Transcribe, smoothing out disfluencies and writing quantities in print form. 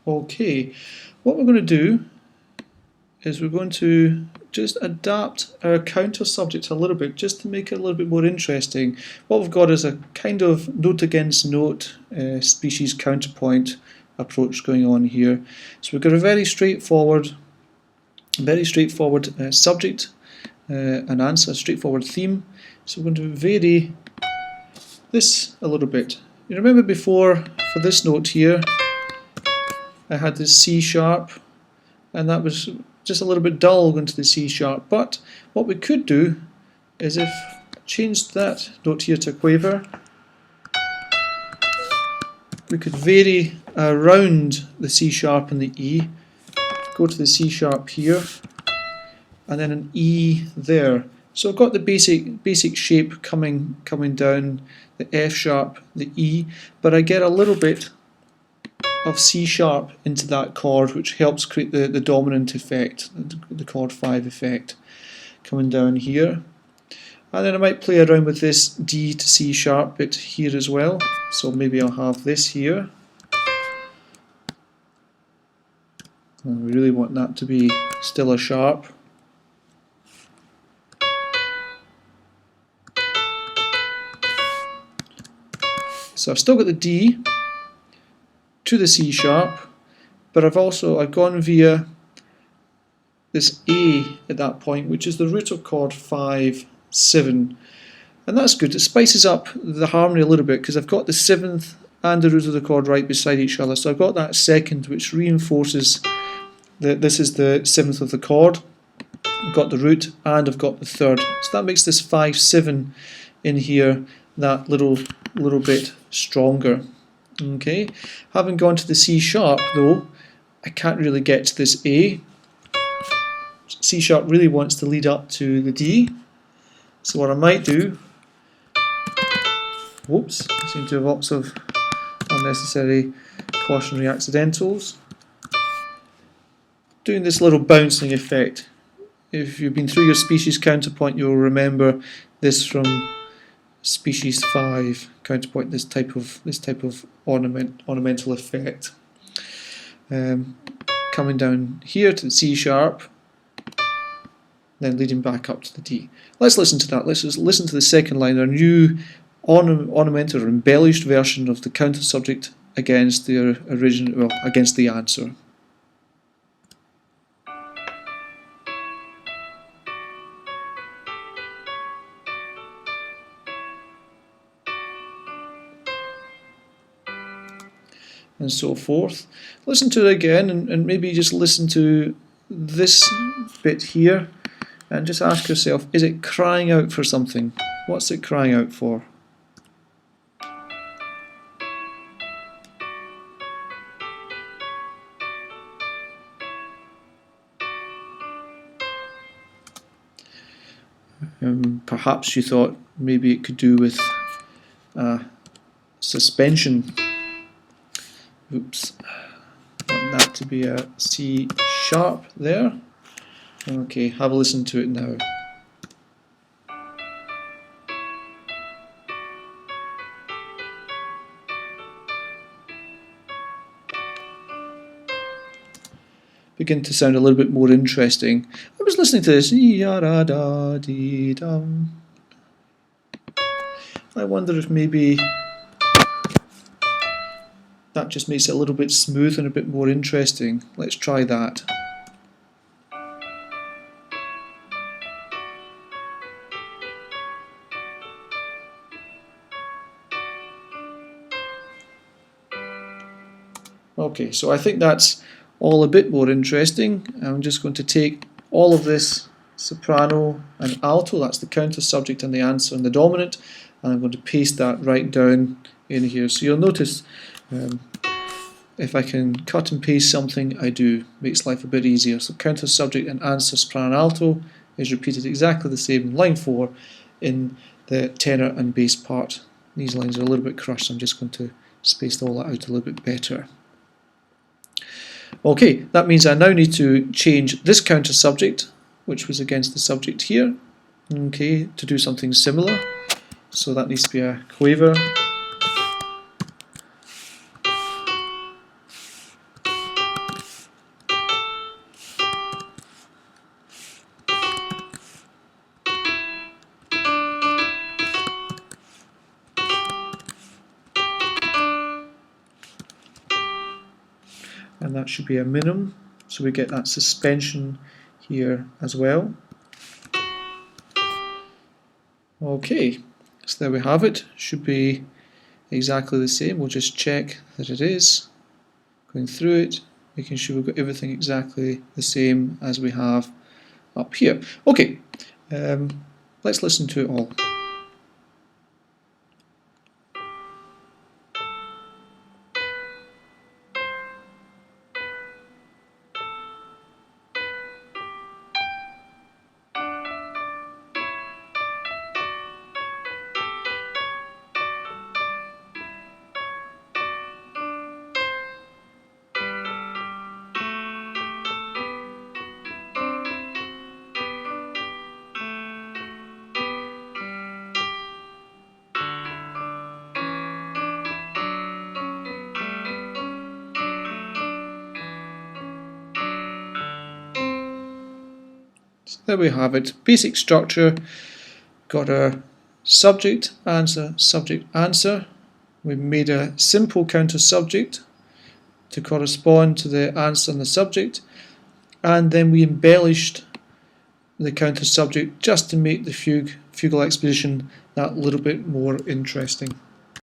Okay, what we're going to do is we're going to just adapt our counter subject a little bit, just to make it a little bit more interesting. What we've got is a kind of note against note species counterpoint approach going on here. So we've got a very straightforward subject and answer, straightforward theme. So we're going to vary this a little bit. You remember before, for this note here, I had this C sharp, and that was just a little bit dull going to the C sharp. But what we could do is, if I changed that note here to a quaver, we could vary around the C sharp and the E, go to the C sharp here, and then an E there. So I've got the basic shape coming down, the F sharp, the E, but I get a little bit of C sharp into that chord, which helps create the dominant effect, the chord 5 effect coming down here. And then I might play around with this D to C sharp bit here as well. So maybe I'll have this here. And we really want that to be still a sharp. So I've still got the D to the C sharp, but I've gone via this A at that point, which is the root of chord 5, 7, and that's good. It spices up the harmony a little bit because I've got the 7th and the root of the chord right beside each other, so I've got that second which reinforces that this is the 7th of the chord. I've got the root and I've got the 3rd, so that makes this 5, 7 in here that little bit stronger. Okay, having gone to the C sharp though, I can't really get to this A. C sharp really wants to lead up to the D. So what I might do, whoops, I seem to have lots of unnecessary cautionary accidentals. Doing this little bouncing effect. If you've been through your species counterpoint, you'll remember this from species 5 counterpoint, this type of ornamental effect. Coming down here to the C sharp, then leading back up to the D. Let's listen to that. Let's just listen to the second line, our new ornamental or embellished version of the counter subject against the original, well, against the answer. And so forth. Listen to it again, and maybe just listen to this bit here and just ask yourself, is it crying out for something? What's it crying out for? Perhaps you thought maybe it could do with suspension. Oops, I want that to be a C sharp there. Okay, have a listen to it now. Begin to sound a little bit more interesting. I was listening to this. I wonder if maybe that just makes it a little bit smooth and a bit more interesting. Let's try that. Okay, so I think that's all a bit more interesting. I'm just going to take all of this soprano and alto, that's the counter subject and the answer and the dominant, and I'm going to paste that right down in here. So you'll notice if I can cut and paste something, I do. Makes life a bit easier. So counter subject and answer soprano and alto is repeated exactly the same in line 4 in the tenor and bass part. These lines are a little bit crushed, so I'm just going to space all that out a little bit better. Okay, that means I now need to change this counter subject, which was against the subject here, okay, to do something similar. So that needs to be a quaver. and that should be a minim, so we get that suspension here as well. Okay, so there we have it. Should be exactly the same. We'll just check that it is, going through it, making sure we've got everything exactly the same as we have up here. Okay, let's listen to it all. So there we have it. Basic structure. Got our subject, answer, subject, answer. We've made a simple counter subject to correspond to the answer and the subject, and then we embellished the counter subject just to make the fugal exposition that little bit more interesting.